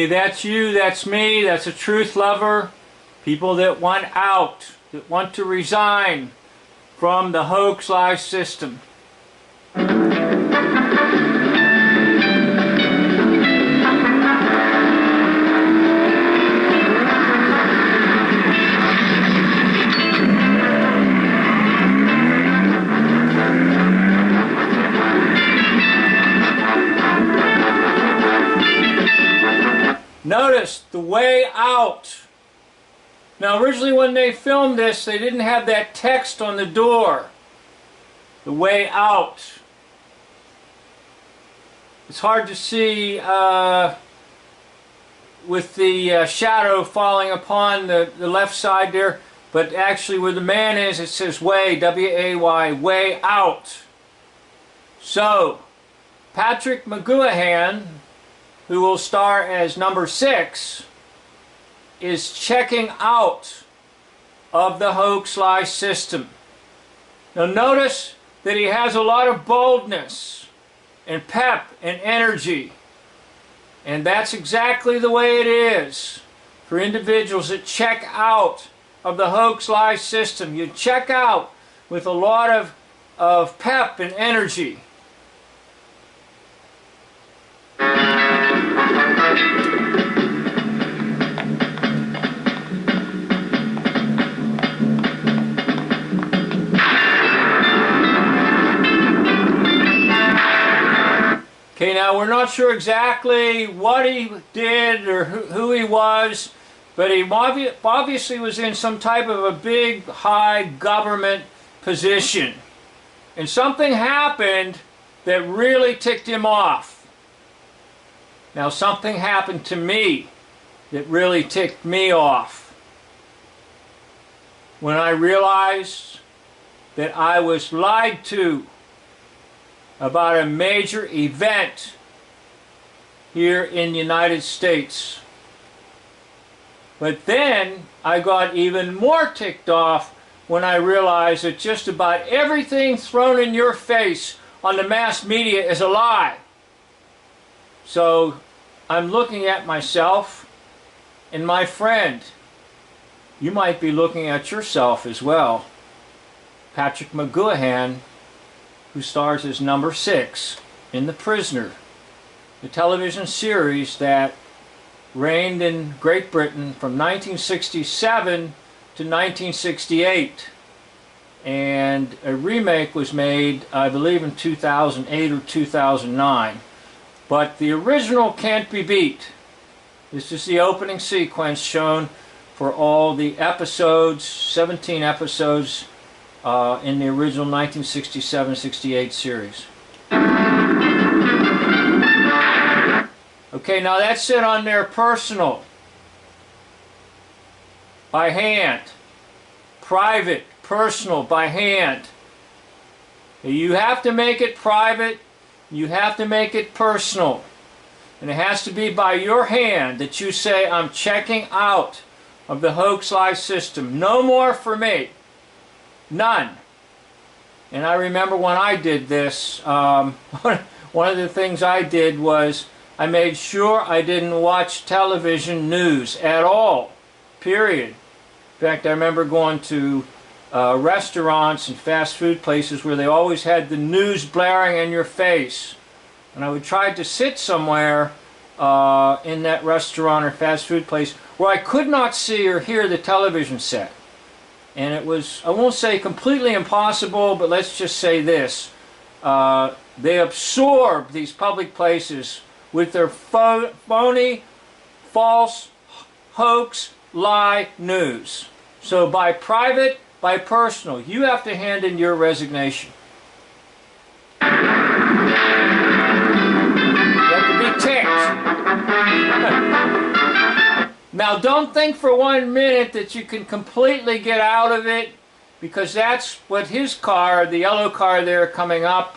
Okay, that's you, that's me, that's a truth lover. People that want out, that want to resign from the hoax lie system. Notice the way out. Now originally when they filmed this, they didn't have that text on the door. The way out. It's hard to see with the shadow falling upon the left side there, but actually where the man is, it says way, W-A-Y, way out. So, Patrick McGoohan, who will star as number 6, is checking out of the hoax lie system. Now notice that he has a lot of boldness and pep and energy, and that's exactly the way it is for individuals that check out of the hoax lie system. You check out with a lot of pep and energy. Okay, now we're not sure exactly what he did or who he was, but he obviously was in some type of a big, high government position. And something happened that really ticked him off. Now something happened to me that really ticked me off. When I realized that I was lied to about a major event here in the United States. But then I got even more ticked off when I realized that just about everything thrown in your face on the mass media is a lie. So I'm looking at myself and my friend. You might be looking at yourself as well. Patrick McGoohan, who stars as number 6 in The Prisoner, the television series that reigned in Great Britain from 1967 to 1968. And a remake was made, I believe, in 2008 or 2009. But the original can't be beat. This is the opening sequence shown for all the episodes, 17 episodes, in the original 1967-68 series. Okay, now that's it on there personal. By hand. Private, personal, by hand. You have to make it private. You have to make it personal. And it has to be by your hand that you say, I'm checking out of the hoax lie system. No more for me. None. And I remember when I did this, one of the things I did was I made sure I didn't watch television news at all. Period. In fact, I remember going to restaurants and fast food places where they always had the news blaring in your face. And I would try to sit somewhere in that restaurant or fast food place where I could not see or hear the television set. And it was, I won't say completely impossible, but let's just say this. They absorb these public places with their phony, false, hoax, lie news. So by private, by personal, you have to hand in your resignation. You have to be ticked. Now don't think for 1 minute that you can completely get out of it, because that's what his car, the yellow car there coming up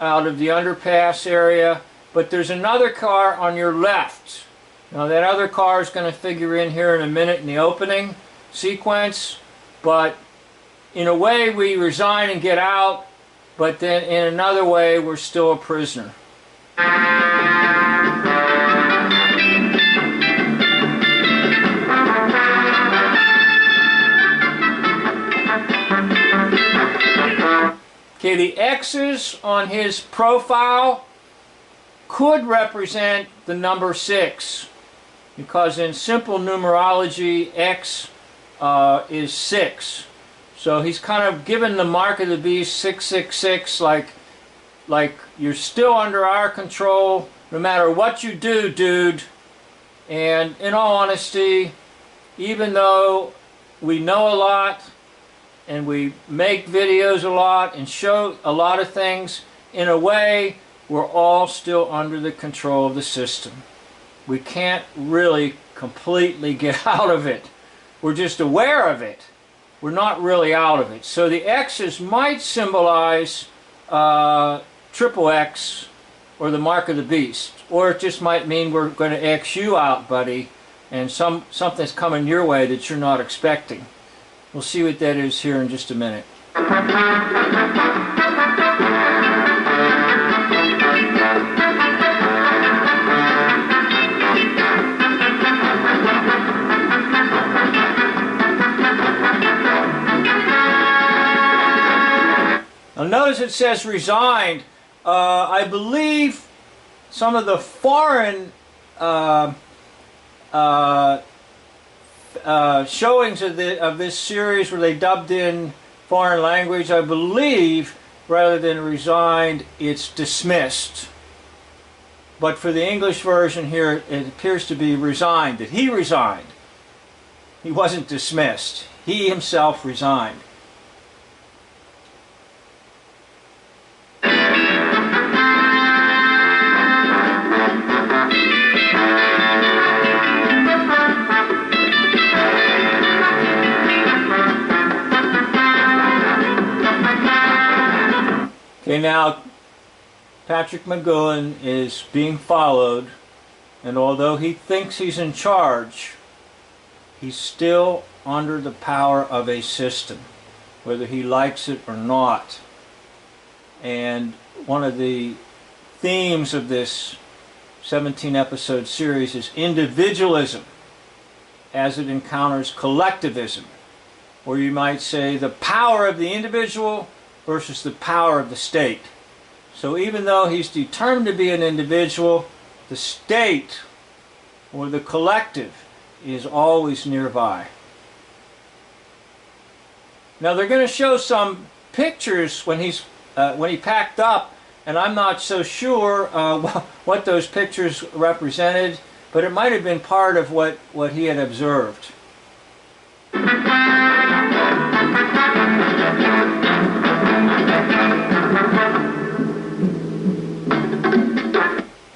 out of the underpass area, but there's another car on your left. Now that other car is going to figure in here in a minute in the opening sequence, but in a way we resign and get out, but then in another way we're still a prisoner. Okay, the X's on his profile could represent the number 6, because in simple numerology, X is 6. So he's kind of given the mark of the beast 666, like you're still under our control no matter what you do, dude. And in all honesty, even though we know a lot and we make videos a lot and show a lot of things, in a way we're all still under the control of the system. We can't really completely get out of it. We're just aware of it. We're not really out of it. So the X's might symbolize triple X, or the mark of the beast. Or it just might mean we're going to X you out, buddy, and something's coming your way that you're not expecting. We'll see what that is here in just a minute. Now notice it says resigned. I believe some of the foreign showings of this series where they dubbed in foreign language, I believe rather than resigned, it's dismissed. But for the English version here, it appears to be resigned, that he resigned. He wasn't dismissed. He himself resigned. Okay, now Patrick McGowan is being followed, and although he thinks he's in charge, he's still under the power of a system, whether he likes it or not. And one of the themes of this 17-episode series is individualism as it encounters collectivism, or you might say the power of the individual versus the power of the state. So even though he's determined to be an individual, the state or the collective is always nearby. Now they're going to show some pictures when he packed up, and I'm not so sure what those pictures represented, but it might have been part of what he had observed.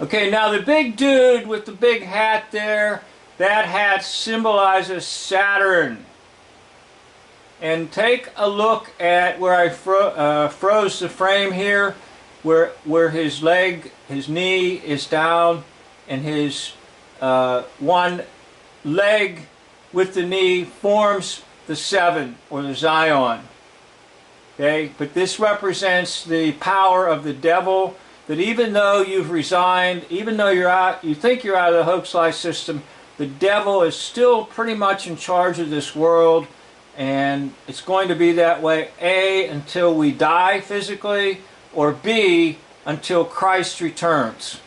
Okay, now the big dude with the big hat there, that hat symbolizes Saturn. And take a look at where I froze the frame here, where his knee is down, and his one leg with the knee forms the 7, or the Zion. Okay, but this represents the power of the devil, that even though you've resigned, even though you think you're out of the hoax-lie system, the devil is still pretty much in charge of this world, and it's going to be that way, A, until we die physically, or B, until Christ returns.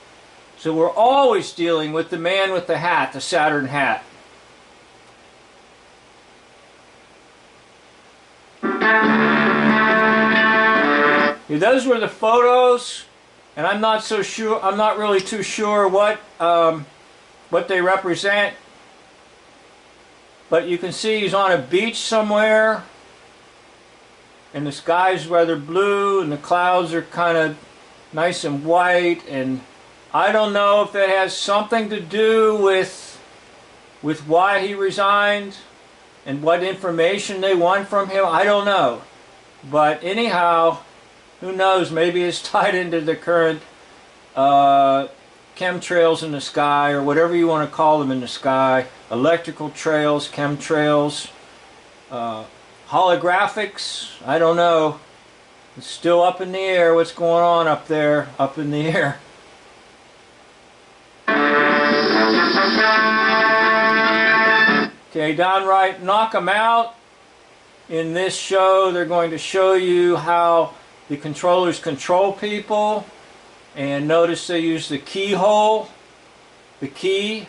So we're always dealing with the man with the hat, the Saturn hat. Yeah, those were the photos. And I'm not so sure. I'm not really too sure what they represent. But you can see he's on a beach somewhere, and the sky's rather blue, and the clouds are kind of nice and white. And I don't know if that has something to do with why he resigned and what information they want from him. I don't know. But anyhow, who knows, maybe it's tied into the current chemtrails in the sky, or whatever you want to call them in the sky. Electrical trails, chemtrails, holographics, I don't know. It's still up in the air. What's going on up there, up in the air? Okay, downright knock 'em out. In this show, they're going to show you how The controllers control people, and notice they use the keyhole. The key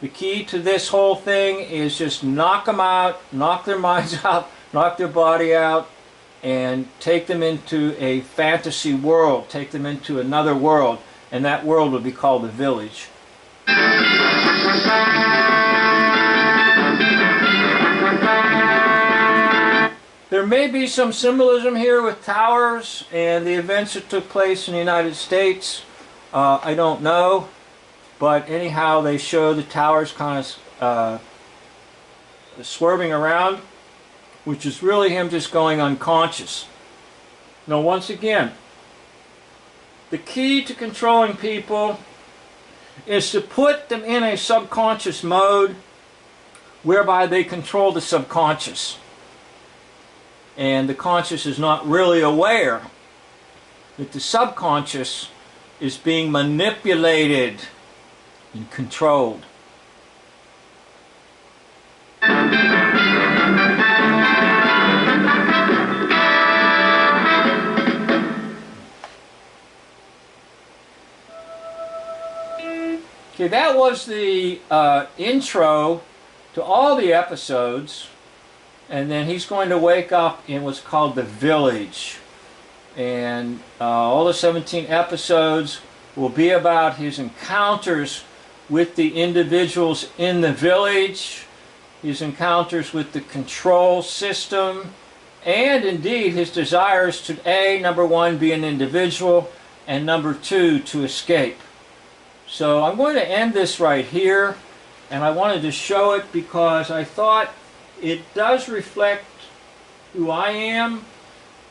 to this whole thing is just knock them out, knock their minds out, knock their body out, and take them into a fantasy world, take them into another world, and that world would be called the village. There may be some symbolism here with towers and the events that took place in the United States. I don't know, but anyhow they show the towers kind of swerving around, which is really him just going unconscious. Now once again, the key to controlling people is to put them in a subconscious mode whereby they control the subconscious. And the conscious is not really aware that the subconscious is being manipulated and controlled. Okay, that was the intro to all the episodes, and then he's going to wake up in what's called the village, and all the 17 episodes will be about his encounters with the individuals in the village, his encounters with the control system, and indeed his desires to number one, be an individual, and number two, to escape. So I'm going to end this right here, and I wanted to show it because I thought it does reflect who I am,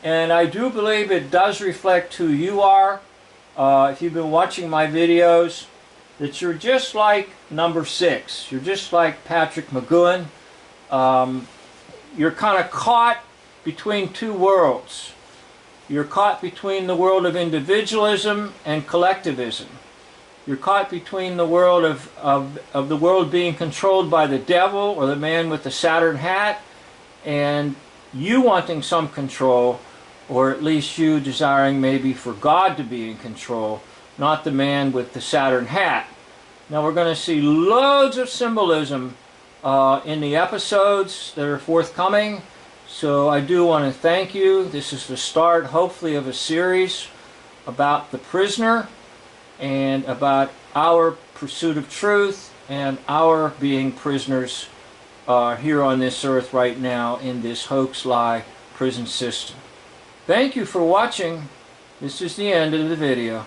and I do believe it does reflect who you are. If you've been watching my videos, that you're just like number 6. You're just like Patrick McGowan. You're kind of caught between two worlds. You're caught between the world of individualism and collectivism. You're caught between the world of the world being controlled by the devil or the man with the Saturn hat, and you wanting some control, or at least you desiring maybe for God to be in control, not the man with the Saturn hat. Now we're going to see loads of symbolism in the episodes that are forthcoming, so I do want to thank you. This is the start, hopefully, of a series about the prisoner, and about our pursuit of truth and our being prisoners here on this earth right now in this hoax, lie, prison system. Thank you for watching. This is the end of the video.